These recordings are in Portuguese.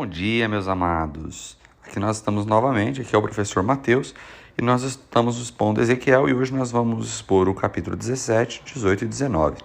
Bom dia, meus amados. Aqui nós estamos novamente, aqui é o professor Mateus, e nós estamos expondo Ezequiel, e hoje nós vamos expor o capítulo 17, 18 e 19.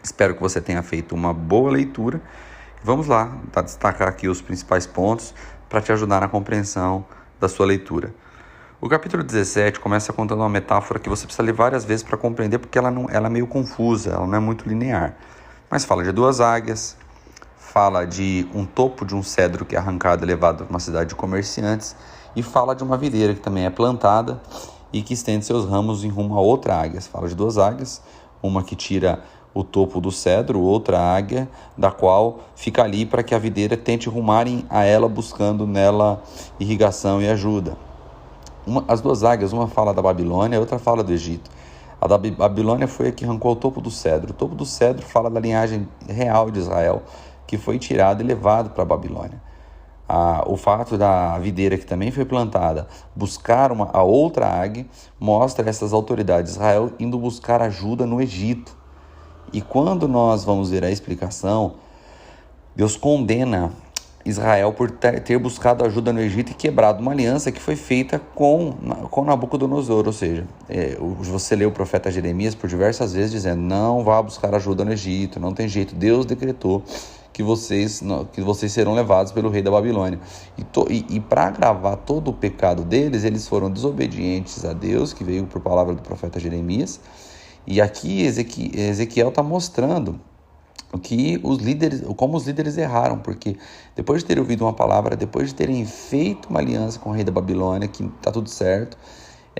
Espero que você tenha feito uma boa leitura. Vamos lá, destacar aqui os principais pontos para te ajudar na compreensão da sua leitura. O capítulo 17 começa contando uma metáfora que você precisa ler várias vezes para compreender, porque ela é meio confusa, ela não é muito linear. Mas fala de duas águias, fala de um topo de um cedro que é arrancado e levado para uma cidade de comerciantes, e fala de uma videira que também é plantada e que estende seus ramos em rumo a outra águia. Fala de duas águias, uma que tira o topo do cedro, outra águia, da qual fica ali para que a videira tente rumarem a ela, buscando nela irrigação e ajuda. As duas águias, uma fala da Babilônia, a outra fala do Egito. A da Babilônia foi a que arrancou o topo do cedro. O topo do cedro fala da linhagem real de Israel, que foi tirado e levado para a Babilônia. O fato da videira, que também foi plantada, buscar a outra águia, mostra essas autoridades de Israel indo buscar ajuda no Egito. E quando nós vamos ver a explicação, Deus condena Israel por ter buscado ajuda no Egito e quebrado uma aliança que foi feita com Nabucodonosor. Ou seja, você lê o profeta Jeremias por diversas vezes dizendo: não vá buscar ajuda no Egito, não tem jeito, Deus decretou que vocês serão levados pelo rei da Babilônia. E para agravar todo o pecado deles, eles foram desobedientes a Deus, que veio por palavra do profeta Jeremias. E aqui Ezequiel está mostrando como os líderes erraram, porque depois de terem ouvido uma palavra, depois de terem feito uma aliança com o rei da Babilônia, que está tudo certo,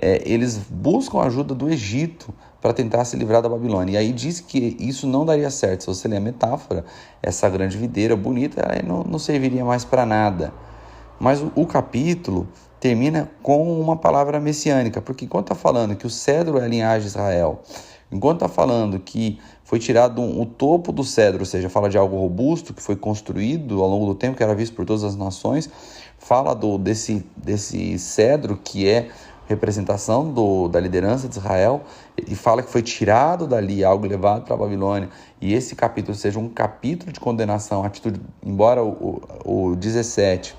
eles buscam a ajuda do Egito para tentar se livrar da Babilônia. E aí diz que isso não daria certo. Se você ler a metáfora, essa grande videira bonita não serviria mais para nada. Mas o capítulo termina com uma palavra messiânica, porque enquanto está falando que o cedro é a linhagem de Israel, enquanto está falando que foi tirado o topo do cedro, ou seja, fala de algo robusto que foi construído ao longo do tempo, que era visto por todas as nações, fala desse cedro que é representação da liderança de Israel, e fala que foi tirado dali algo levado para a Babilônia. E esse capítulo seja um capítulo de condenação, atitude, embora o 17,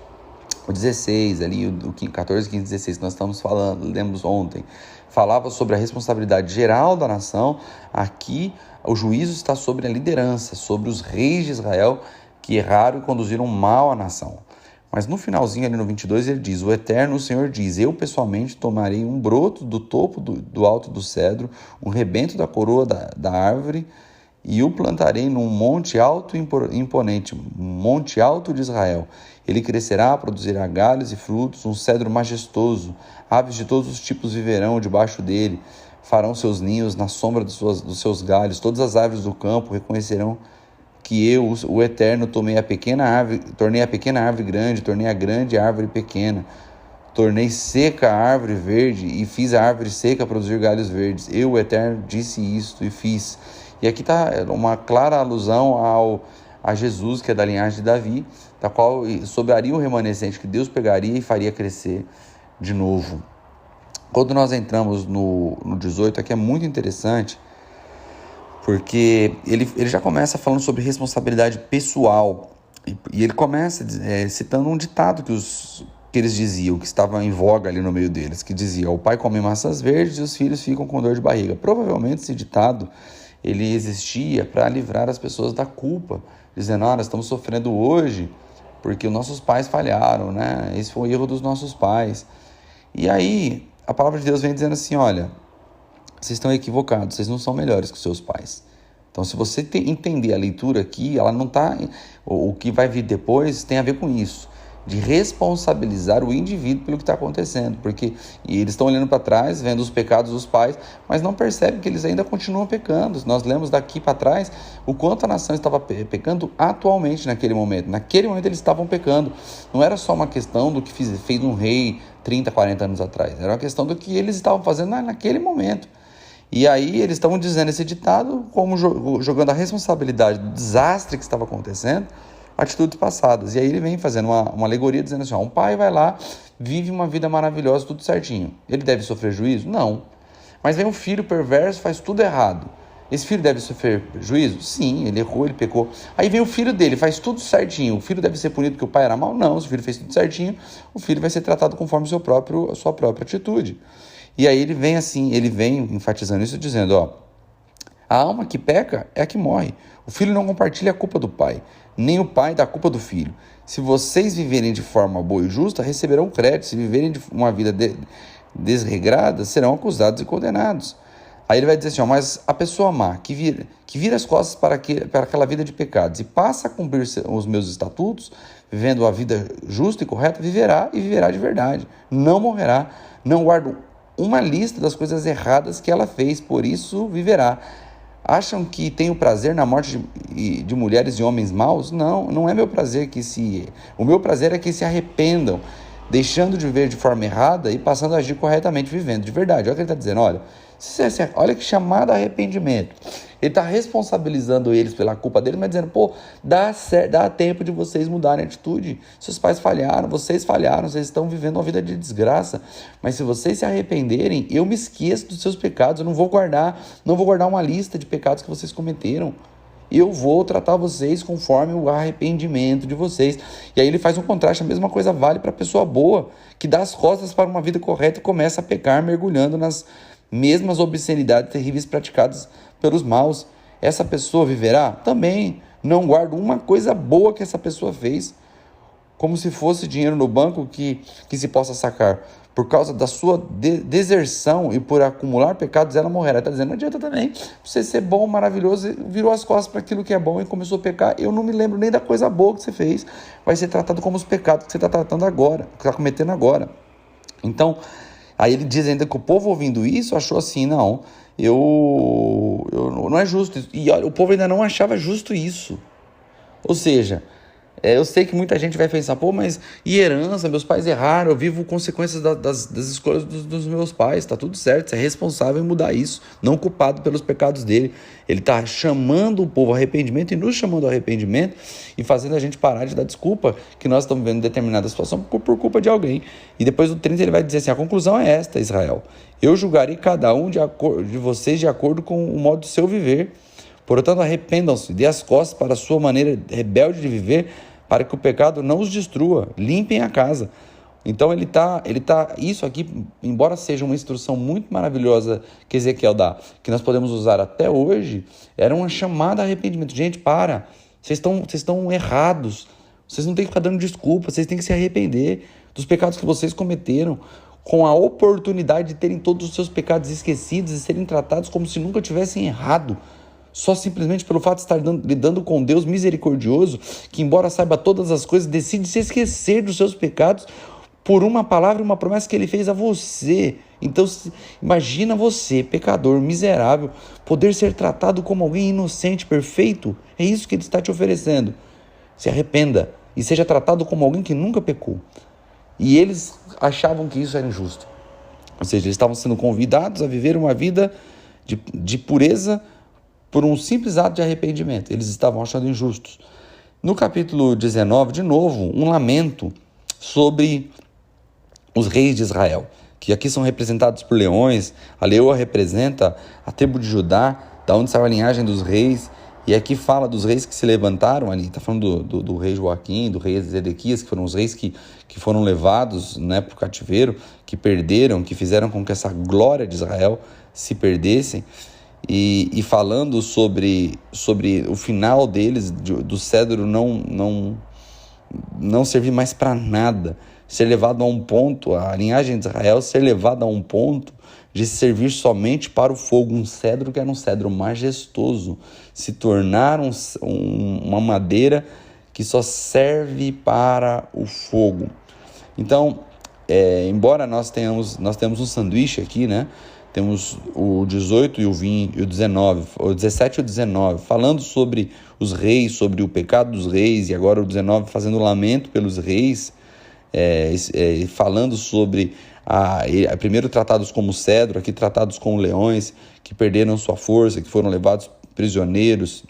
o 16, ali, o 14, 15, 16 que nós estamos falando, lemos ontem, falava sobre a responsabilidade geral da nação. Aqui o juízo está sobre a liderança, sobre os reis de Israel que erraram e conduziram mal a nação. Mas no finalzinho, ali no 22, ele diz: o Eterno, o Senhor diz: eu pessoalmente tomarei um broto do topo do alto do cedro, um rebento da coroa da árvore, e o plantarei num monte alto e imponente, um monte alto de Israel. Ele crescerá, produzirá galhos e frutos, um cedro majestoso. Aves de todos os tipos viverão debaixo dele, farão seus ninhos na sombra dos seus galhos. Todas as aves do campo reconhecerão que eu, o Eterno, tornei a pequena árvore grande, tornei a grande árvore pequena. Tornei seca a árvore verde e fiz a árvore seca produzir galhos verdes. Eu, o Eterno, disse isto e fiz. E aqui está uma clara alusão a Jesus, que é da linhagem de Davi, da qual sobraria o remanescente que Deus pegaria e faria crescer de novo. Quando nós entramos no 18, aqui é muito interessante, porque ele já começa falando sobre responsabilidade pessoal, e ele começa citando um ditado que eles diziam, que estava em voga ali no meio deles, que dizia: o pai come maçãs verdes e os filhos ficam com dor de barriga. Provavelmente esse ditado ele existia para livrar as pessoas da culpa, dizendo: nós estamos sofrendo hoje porque os nossos pais falharam, né? Esse foi o erro dos nossos pais. E aí a palavra de Deus vem dizendo assim: olha, vocês estão equivocados, vocês não são melhores que os seus pais. Então, se você entender a leitura aqui, ela não está. O que vai vir depois tem a ver com isso, de responsabilizar o indivíduo pelo que está acontecendo, porque eles estão olhando para trás, vendo os pecados dos pais, mas não percebem que eles ainda continuam pecando. Nós lemos daqui para trás o quanto a nação estava pecando atualmente naquele momento. Naquele momento eles estavam pecando. Não era só uma questão do que fez um rei 30, 40 anos atrás, era uma questão do que eles estavam fazendo naquele momento. E aí eles estavam dizendo esse ditado como jogando a responsabilidade do desastre que estava acontecendo, atitudes passadas. E aí ele vem fazendo uma alegoria dizendo assim: um pai vai lá, vive uma vida maravilhosa, tudo certinho. Ele deve sofrer juízo? Não. Mas vem um filho perverso, faz tudo errado. Esse filho deve sofrer juízo? Sim, ele errou, ele pecou. Aí vem o filho dele, faz tudo certinho. O filho deve ser punido porque o pai era mau? Não, se o filho fez tudo certinho, o filho vai ser tratado conforme a sua própria atitude. E aí ele vem enfatizando isso, dizendo, ó, a alma que peca é a que morre. O filho não compartilha a culpa do pai, nem o pai da culpa do filho. Se vocês viverem de forma boa e justa, receberão crédito. Se viverem de uma vida desregrada, serão acusados e condenados. Aí ele vai dizer assim, ó, mas a pessoa má, que vira as costas para aquela vida de pecados e passa a cumprir os meus estatutos, vivendo a vida justa e correta, viverá e viverá de verdade. Não morrerá, não guardo uma lista das coisas erradas que ela fez, por isso viverá. Acham que tenho prazer na morte de mulheres e homens maus? Não, não é meu prazer o meu prazer é que se arrependam, deixando de viver de forma errada e passando a agir corretamente, vivendo de verdade. Olha o que ele está dizendo, olha que chamada arrependimento. Ele está responsabilizando eles pela culpa deles, mas dizendo, pô, dá tempo de vocês mudarem a atitude. Seus pais falharam, vocês estão vivendo uma vida de desgraça. Mas se vocês se arrependerem, eu me esqueço dos seus pecados, eu não vou guardar uma lista de pecados que vocês cometeram. Eu vou tratar vocês conforme o arrependimento de vocês. E aí ele faz um contraste, a mesma coisa vale para a pessoa boa, que dá as costas para uma vida correta e começa a pecar, mergulhando nas mesmas obscenidades terríveis praticadas pelos maus. Essa pessoa viverá? Também. Não guardo uma coisa boa que essa pessoa fez, como se fosse dinheiro no banco que se possa sacar. Por causa da sua deserção e por acumular pecados, ela morrerá. Está dizendo, não adianta também você ser bom, maravilhoso, virou as costas para aquilo que é bom e começou a pecar. Eu não me lembro nem da coisa boa que você fez. Vai ser tratado como os pecados que você está tratando agora, que está cometendo agora. Então, aí ele diz ainda que o povo ouvindo isso achou assim, não é justo isso. E olha, o povo ainda não achava justo isso. Ou seja, eu sei que muita gente vai pensar, pô, mas e herança? Meus pais erraram, eu vivo consequências das escolhas dos meus pais, tá tudo certo, você é responsável em mudar isso, não culpado pelos pecados dele. Ele está chamando o povo ao arrependimento e nos chamando ao arrependimento e fazendo a gente parar de dar desculpa que nós estamos vivendo determinada situação por culpa de alguém. E depois do 30 ele vai dizer assim, a conclusão é esta, Israel, eu julgarei cada um de vocês de acordo com o modo do seu viver. Portanto, arrependam-se, dê as costas para a sua maneira rebelde de viver, para que o pecado não os destrua, limpem a casa. Então ele tá, isso aqui, embora seja uma instrução muito maravilhosa que Ezequiel dá, que nós podemos usar até hoje, era uma chamada a arrependimento. Gente, vocês estão errados, vocês não têm que ficar dando desculpa, vocês têm que se arrepender dos pecados que vocês cometeram, com a oportunidade de terem todos os seus pecados esquecidos e serem tratados como se nunca tivessem errado. Só simplesmente pelo fato de estar lidando com Deus misericordioso, que embora saiba todas as coisas, decide se esquecer dos seus pecados por uma palavra e uma promessa que ele fez a você. Então, imagina você, pecador, miserável, poder ser tratado como alguém inocente, perfeito. É isso que ele está te oferecendo. Se arrependa e seja tratado como alguém que nunca pecou. E eles achavam que isso era injusto. Ou seja, eles estavam sendo convidados a viver uma vida de pureza por um simples ato de arrependimento. Eles estavam achando injustos. No capítulo 19, de novo, um lamento sobre os reis de Israel, que aqui são representados por leões. A leoa representa a tribo de Judá, da onde saiu a linhagem dos reis, e aqui fala dos reis que se levantaram ali, está falando do rei Joaquim, do rei Zedequias, que foram os reis que foram levados, né, para o cativeiro, que perderam, que fizeram com que essa glória de Israel se perdessem. E falando sobre o final deles, do cedro não servir mais para nada, ser levado a um ponto, a linhagem de Israel ser levada a um ponto de servir somente para o fogo, um cedro que era um cedro majestoso, se tornar uma madeira que só serve para o fogo. Então, embora nós temos um sanduíche aqui, né? Temos o 18 e o 19, o 17 e o 19, falando sobre os reis, sobre o pecado dos reis, e agora o 19 fazendo lamento pelos reis, falando sobre, primeiro tratados como cedro, aqui tratados como leões, que perderam sua força, que foram levados prisioneiros.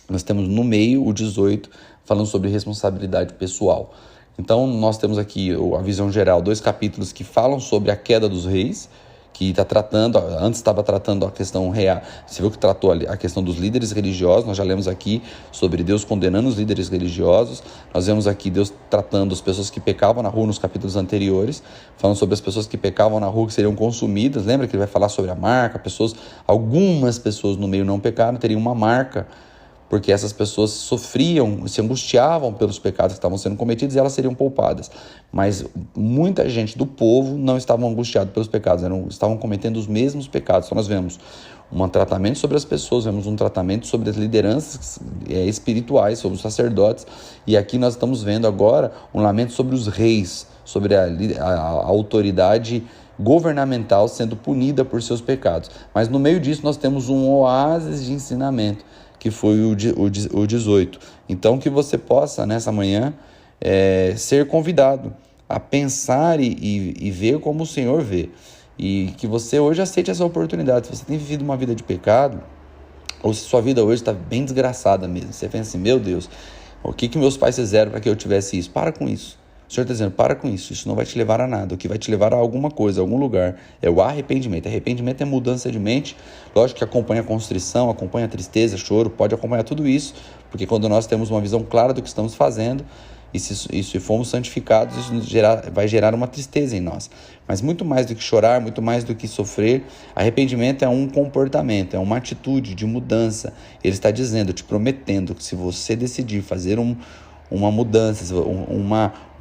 Nós temos no meio o 18, falando sobre responsabilidade pessoal. Então nós temos aqui a visão geral, 2 capítulos que falam sobre a queda dos reis, que está tratando, antes estava tratando a questão real, você viu que tratou a questão dos líderes religiosos, nós já lemos aqui sobre Deus condenando os líderes religiosos, nós vemos aqui Deus tratando as pessoas que pecavam na rua nos capítulos anteriores, falando sobre as pessoas que pecavam na rua que seriam consumidas, lembra que ele vai falar sobre a marca, algumas pessoas no meio não pecaram, teriam uma marca, porque essas pessoas sofriam, se angustiavam pelos pecados que estavam sendo cometidos e elas seriam poupadas. Mas muita gente do povo não estava angustiada pelos pecados, estavam cometendo os mesmos pecados. Então nós vemos um tratamento sobre as pessoas, vemos um tratamento sobre as lideranças espirituais, sobre os sacerdotes, e aqui nós estamos vendo agora um lamento sobre os reis, sobre a autoridade governamental sendo punida por seus pecados. Mas no meio disso nós temos um oásis de ensinamento, que foi o 18. Então, que você possa, nessa manhã, ser convidado a pensar e ver como o Senhor vê. E que você hoje aceite essa oportunidade. Se você tem vivido uma vida de pecado, ou se sua vida hoje está bem desgraçada mesmo, você pensa assim, meu Deus, o que meus pais fizeram para que eu tivesse isso? Para com isso. O Senhor está dizendo, para com isso não vai te levar a nada. O que vai te levar a alguma coisa, a algum lugar, é o arrependimento. Arrependimento é mudança de mente. Lógico que acompanha a constrição, acompanha a tristeza, choro, pode acompanhar tudo isso, porque quando nós temos uma visão clara do que estamos fazendo, e se fomos santificados, isso vai gerar uma tristeza em nós. Mas muito mais do que chorar, muito mais do que sofrer, arrependimento é um comportamento, é uma atitude de mudança. Ele está dizendo, te prometendo, que se você decidir fazer uma mudança,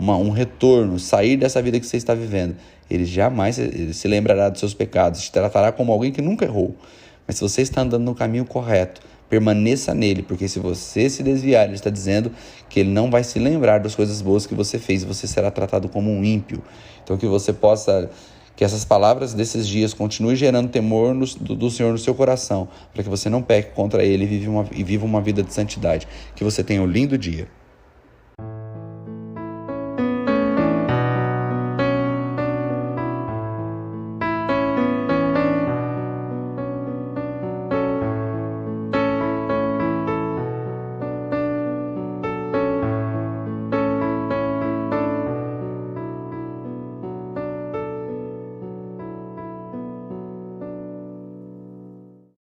um retorno, sair dessa vida que você está vivendo, ele jamais se lembrará dos seus pecados, te tratará como alguém que nunca errou. Mas se você está andando no caminho correto, permaneça nele, porque se você se desviar, ele está dizendo que ele não vai se lembrar das coisas boas que você fez, e você será tratado como um ímpio. Então que essas palavras desses dias continuem gerando temor do Senhor no seu coração, para que você não peque contra ele e viva uma vida de santidade. Que você tenha um lindo dia.